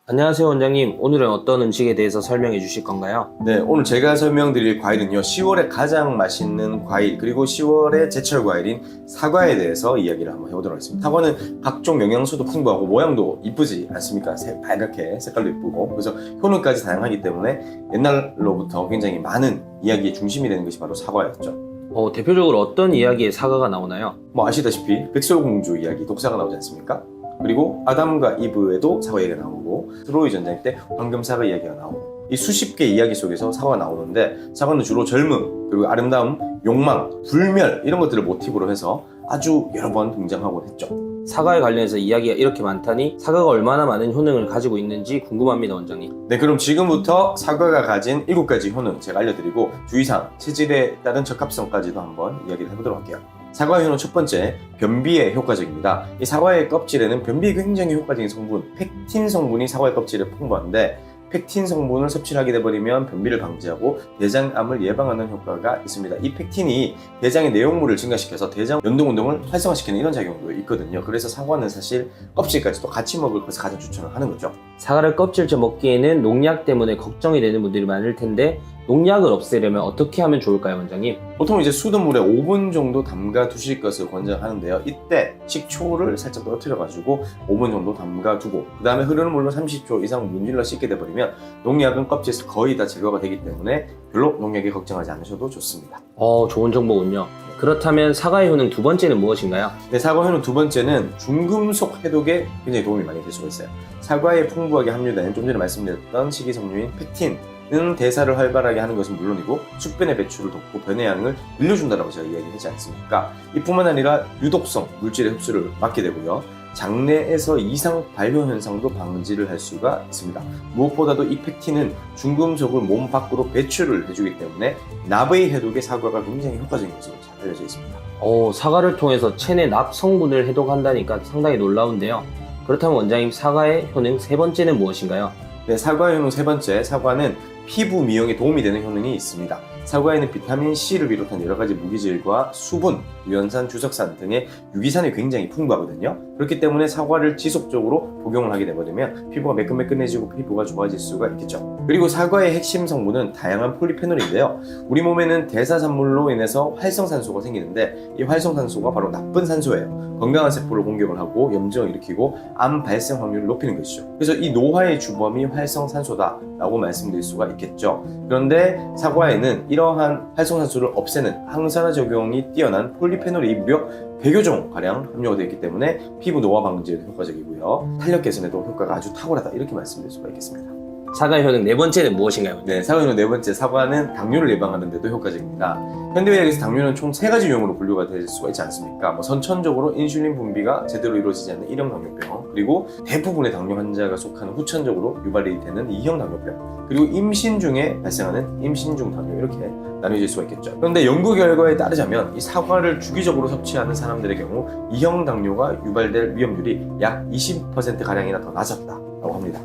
안녕하세요 원장님. 오늘은 어떤 음식에 대해서 설명해 주실 건가요? 네, 오늘 제가 설명드릴 과일은요, 10월에 가장 맛있는 과일, 그리고 10월의 제철 과일인 사과에 대해서 이야기를 한번 해보도록 하겠습니다. 사과는 각종 영양소도 풍부하고 모양도 이쁘지 않습니까? 빨갛게 색깔도 이쁘고, 그래서 효능까지 다양하기 때문에 옛날로부터 굉장히 많은 이야기의 중심이 되는 것이 바로 사과였죠. 대표적으로 어떤 이야기에 사과가 나오나요? 뭐 아시다시피 백설공주 이야기, 독사가 나오지 않습니까? 그리고 아담과 이브에도 사과 이야기가 나오고, 트로이 전쟁 때 황금사과 이야기가 나오고, 이 수십 개의 이야기 속에서 사과가 나오는데, 사과는 주로 젊음, 그리고 아름다움, 욕망, 불멸 이런 것들을 모티브로 해서 아주 여러 번 등장하곤 했죠. 사과에 관련해서 이야기가 이렇게 많다니 사과가 얼마나 많은 효능을 가지고 있는지 궁금합니다 원장님. 네, 그럼 지금부터 사과가 가진 7가지 효능 제가 알려드리고, 주의사항, 체질에 따른 적합성까지도 한번 이야기를 해보도록 할게요. 사과의 효능 첫 번째, 변비에 효과적입니다. 이 사과의 껍질에는 변비에 굉장히 효과적인 성분, 펙틴 성분이 사과의 껍질에 풍부한데, 펙틴 성분을 섭취를 하게 되버리면 변비를 방지하고 대장암을 예방하는 효과가 있습니다. 이 펙틴이 대장의 내용물을 증가시켜서 대장 연동운동을 활성화시키는 이런 작용도 있거든요. 그래서 사과는 사실 껍질까지도 같이 먹을 것을 가장 추천을 하는 거죠. 사과를 껍질째 먹기에는 농약 때문에 걱정이 되는 분들이 많을 텐데 농약을 없애려면 어떻게 하면 좋을까요 원장님? 보통 이제 수돗물에 5분 정도 담가 두실 것을 권장하는데요. 이때 식초를 살짝 떨어뜨려 가지고 5분 정도 담가 두고, 그 다음에 흐르는 물로 30초 이상 문질러 씻게 돼버리면 농약은 껍질에서 거의 다 제거가 되기 때문에 별로 농약에 걱정하지 않으셔도 좋습니다. 좋은 정보군요. 그렇다면 사과의 효능 두 번째는 무엇인가요? 네, 사과 효능 두 번째는 중금속 해독에 굉장히 도움이 많이 될 수가 있어요. 사과에 풍부하게 함유된 좀 전에 말씀드렸던 식이섬유인 펙틴은 대사를 활발하게 하는 것은 물론이고 숙변의 배출을 돕고 변해양을 늘려준다고 제가 이야기하지 않습니까? 이뿐만 아니라 유독성 물질의 흡수를 막게 되고요, 장내에서 이상 발효 현상도 방지를 할 수가 있습니다. 무엇보다도 이 펙틴은 중금속을 몸 밖으로 배출을 해주기 때문에 나베이 해독에 사과가 굉장히 효과적인 것으로 잘 알려져 있습니다. 사과를 통해서 체내 납 성분을 해독한다니까 상당히 놀라운데요. 그렇다면 원장님, 사과의 효능 세 번째는 무엇인가요? 네, 사과의 효능 세 번째, 사과는 피부 미용에 도움이 되는 효능이 있습니다. 사과에는 비타민C를 비롯한 여러가지 무기질과 수분, 유연산, 주석산 등의 유기산이 굉장히 풍부하거든요. 그렇기 때문에 사과를 지속적으로 복용을 하게 되버리면 피부가 매끈매끈해지고 피부가 좋아질 수가 있겠죠. 그리고 사과의 핵심 성분은 다양한 폴리페놀인데요. 우리 몸에는 대사산물로 인해서 활성산소가 생기는데, 이 활성산소가 바로 나쁜 산소예요. 건강한 세포를 공격을 하고 염증을 일으키고 암 발생 확률을 높이는 것이죠. 그래서 이 노화의 주범이 활성산소다라고 말씀드릴 수가 있겠죠. 그런데 사과에는 이러한 활성산소를 없애는 항산화 작용이 뛰어난 폴리페놀이 무려 100여 종 가량 함유가 되어 있기 때문에 피부 노화 방지에 효과적이고요, 탄력 개선에도 효과가 아주 탁월하다, 이렇게 말씀드릴 수가 있겠습니다. 사과의 효능 네 번째는 무엇인가요? 네, 사과의 효능 네 번째, 사과는 당뇨를 예방하는 데도 효과적입니다. 현대의학에서 당뇨는 총 3가지 유형으로 분류가 될 수가 있지 않습니까? 선천적으로 인슐린 분비가 제대로 이루어지지 않는 1형 당뇨병, 그리고 대부분의 당뇨 환자가 속하는 후천적으로 유발이 되는 2형 당뇨병, 그리고 임신 중에 발생하는 임신 중 당뇨, 이렇게 나뉘어질 수가 있겠죠. 그런데 연구 결과에 따르자면 이 사과를 주기적으로 섭취하는 사람들의 경우 2형 당뇨가 유발될 위험률이 약 20%가량이나 더 낮았다고 합니다.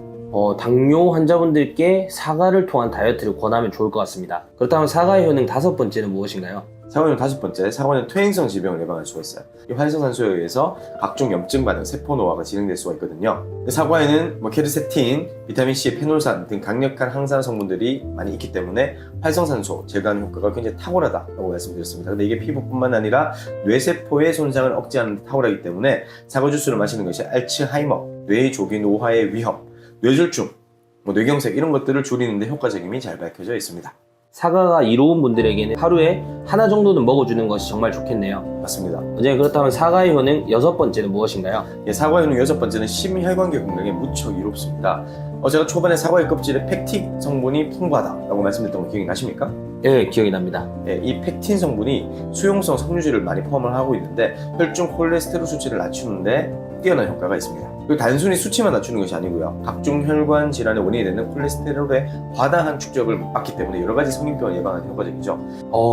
당뇨 환자분들께 사과를 통한 다이어트를 권하면 좋을 것 같습니다. 그렇다면 사과의 효능 다섯 번째는 무엇인가요? 사과는 다섯 번째, 사과는 퇴행성 질병을 예방할 수가 있어요. 이 활성산소에 의해서 각종 염증 반응, 세포 노화가 진행될 수가 있거든요. 사과에는 케르세틴, 비타민C, 페놀산 등 강력한 항산화 성분들이 많이 있기 때문에 활성산소 제거하는 효과가 굉장히 탁월하다고 말씀드렸습니다. 근데 이게 피부뿐만 아니라 뇌세포의 손상을 억제하는 데 탁월하기 때문에 사과 주스를 마시는 것이 알츠하이머, 뇌의 조기 노화의 위험, 뇌졸중, 뇌경색 이런 것들을 줄이는 데 효과적임이 잘 밝혀져 있습니다. 사과가 이로운 분들에게는 하루에 하나 정도는 먹어주는 것이 정말 좋겠네요. 맞습니다. 원장님, 그렇다면 사과의 효능 여섯 번째는 무엇인가요? 사과의 효능 여섯 번째는 심혈관계 건강에 무척 이롭습니다. 제가 초반에 사과의 껍질에 펙틴 성분이 풍부하다고 말씀드렸던 거 기억이 나십니까? 네, 기억이 납니다. 이 펙틴 성분이 수용성 섬유질을 많이 포함을 하고 있는데 혈중 콜레스테롤 수치를 낮추는데 뛰어난 효과가 있습니다. 그리고 단순히 수치만 낮추는 것이 아니고요, 각종 혈관 질환의 원인이 되는 콜레스테롤의 과다한 축적을 막기 때문에 여러 가지 성인병을 예방하는 데 효과적이죠.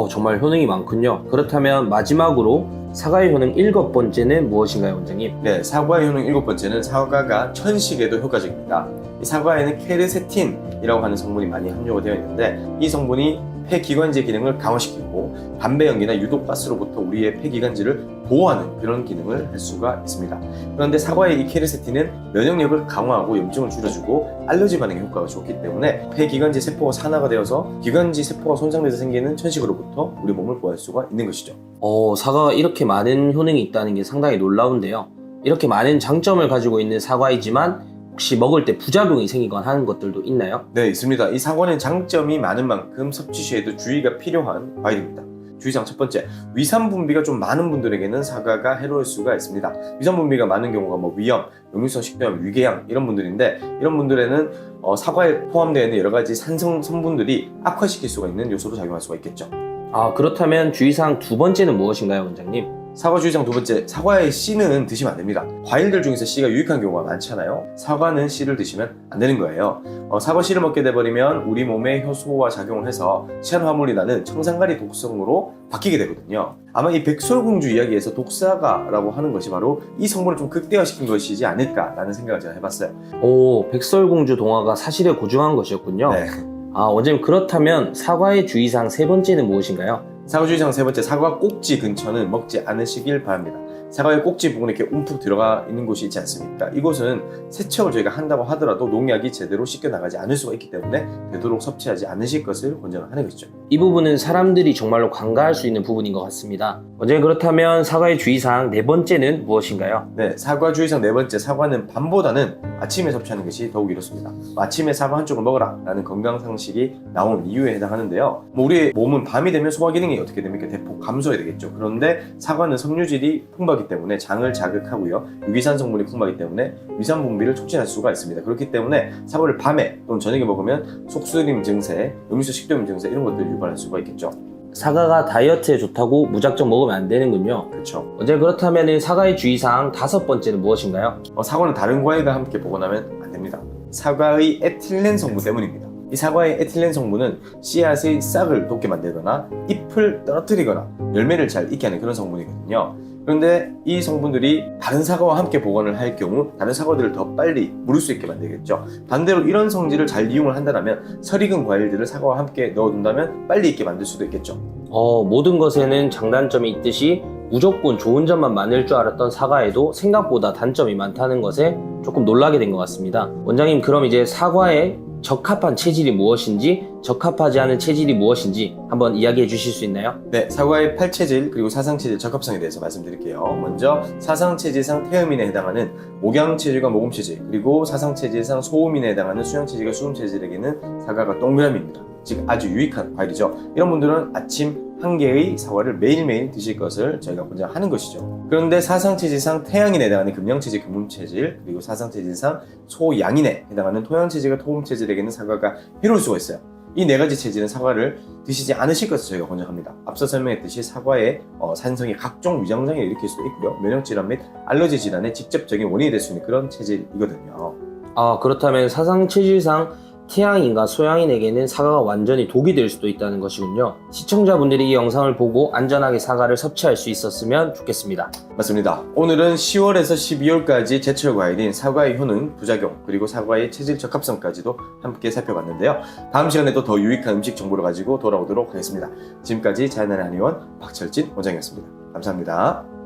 정말 효능이 많군요. 그렇다면 마지막으로 사과의 효능 일곱 번째는 무엇인가요, 원장님? 네, 사과의 효능 일곱 번째는 사과가 천식에도 효과적입니다. 이 사과에는 케르세틴이라고 하는 성분이 많이 함유가 되어 있는데, 이 성분이 폐기관지 기능을 강화시키고 담배 연기나 유독가스로부터 우리의 폐기관지를 보호하는 그런 기능을 할 수가 있습니다. 그런데 사과의 이 케르세틴은 면역력을 강화하고 염증을 줄여주고 알러지 반응에 효과가 좋기 때문에 폐기관지 세포가 산화가 되어서 기관지 세포가 손상돼서 생기는 천식으로부터 우리 몸을 보호할 수가 있는 것이죠. 사과가 이렇게 많은 효능이 있다는 게 상당히 놀라운데요. 이렇게 많은 장점을 가지고 있는 사과이지만 혹시 먹을 때 부작용이 생기거나 하는 것들도 있나요? 네, 있습니다. 이 사과는 장점이 많은 만큼 섭취 시에도 주의가 필요한 과일입니다. 주의사항 첫 번째, 위산 분비가 좀 많은 분들에게는 사과가 해로울 수가 있습니다. 위산 분비가 많은 경우가 위염, 역류성 식도염, 위궤양 이런 분들인데 이런 분들에는 사과에 포함되어 있는 여러 가지 산성 성분들이 악화시킬 수가 있는 요소로 작용할 수가 있겠죠. 그렇다면 주의사항 두 번째는 무엇인가요, 원장님? 사과 주의사항 두 번째, 사과의 씨는 드시면 안 됩니다. 과일들 중에서 씨가 유익한 경우가 많잖아요. 사과는 씨를 드시면 안 되는 거예요. 사과 씨를 먹게 돼버리면 우리 몸에 효소와 작용을 해서 시한화물이 나는 청산가리 독성으로 바뀌게 되거든요. 아마 이 백설공주 이야기에서 독사가라고 하는 것이 바로 이 성분을 좀 극대화시킨 것이지 않을까라는 생각을 제가 해봤어요. 백설공주 동화가 사실에 고증한 것이었군요. 네. 원장님, 그렇다면 사과의 주의사항 세 번째는 무엇인가요? 사과 주의사항 세 번째, 사과 꼭지 근처는 먹지 않으시길 바랍니다. 사과의 꼭지 부분에 이렇게 움푹 들어가 있는 곳이 있지 않습니까? 이곳은 세척을 저희가 한다고 하더라도 농약이 제대로 씻겨 나가지 않을 수가 있기 때문에 되도록 섭취하지 않으실 것을 권장하는 것이죠. 이 부분은 사람들이 정말로 간과할 수 있는 부분인 것 같습니다. 원장님, 그렇다면 사과의 주의사항 네 번째는 무엇인가요? 네, 사과 주의사항 네 번째, 사과는 밤보다는 아침에 섭취하는 것이 더욱 이렇습니다. 아침에 사과 한 쪽을 먹어라 라는 건강상식이 나온 이유에 해당하는데요. 우리 몸은 밤이 되면 소화 기능이 어떻게 됩니까? 대폭 감소해야 되겠죠. 그런데 사과는 섬유질이 풍부하기 때문에 장을 자극하고요, 유기산 성분이 풍부하기 때문에 위산 분비를 촉진할 수가 있습니다. 그렇기 때문에 사과를 밤에 또는 저녁에 먹으면 속쓰림 증세, 역류성 식도염 증세 이런 것들을 유발할 수가 있겠죠. 사과가 다이어트에 좋다고 무작정 먹으면 안 되는군요. 그렇죠. 원장님, 그렇다면 사과의 주의사항 다섯 번째는 무엇인가요? 사과는 다른 과일과 함께 보관하면 안 됩니다. 사과의 에틸렌 성분 때문입니다. 이 사과의 에틸렌 성분은 씨앗의 싹을 돋게 만들거나 잎을 떨어뜨리거나 열매를 잘 익게 하는 그런 성분이거든요. 그런데 이 성분들이 다른 사과와 함께 보관을 할 경우 다른 사과들을 더 빨리 무를 수 있게 만들겠죠. 반대로 이런 성질을 잘 이용을 한다면 설익은 과일들을 사과와 함께 넣어둔다면 빨리 익게 만들 수도 있겠죠. 모든 것에는 장단점이 있듯이 무조건 좋은 점만 많을 줄 알았던 사과에도 생각보다 단점이 많다는 것에 조금 놀라게 된 것 같습니다. 원장님, 그럼 이제 사과에 적합한 체질이 무엇인지, 적합하지 않은 체질이 무엇인지 한번 이야기해 주실 수 있나요? 네, 사과의 팔체질 그리고 사상체질 적합성에 대해서 말씀드릴게요. 먼저 사상체질상 태음인에 해당하는 목양체질과 모금체질, 그리고 사상체질상 소음인에 해당하는 수양체질과 수음체질에게는 사과가 동그라미입니다. 즉 아주 유익한 과일이죠. 이런 분들은 아침 한 개의 사과를 매일매일 드실 것을 저희가 권장하는 것이죠. 그런데 사상체질상 태양인에 해당하는 금양체질, 금음체질, 그리고 사상체질상 소양인에 해당하는 토양체질과 토음체질에게는 사과가 해로울 수가 있어요. 이 네 가지 체질은 사과를 드시지 않으실 것을 저희가 권장합니다. 앞서 설명했듯이 사과의 산성이 각종 위장장애를 일으킬 수도 있고요, 면역질환 및 알러지 질환의 직접적인 원인이 될 수 있는 그런 체질이거든요. 그렇다면 사상체질상 태양인과 소양인에게는 사과가 완전히 독이 될 수도 있다는 것이군요. 시청자분들이 이 영상을 보고 안전하게 사과를 섭취할 수 있었으면 좋겠습니다. 맞습니다. 오늘은 10월에서 12월까지 제철 과일인 사과의 효능, 부작용, 그리고 사과의 체질 적합성까지도 함께 살펴봤는데요. 다음 시간에도 더 유익한 음식 정보를 가지고 돌아오도록 하겠습니다. 지금까지 자연의 한의원 박철진 원장이었습니다. 감사합니다.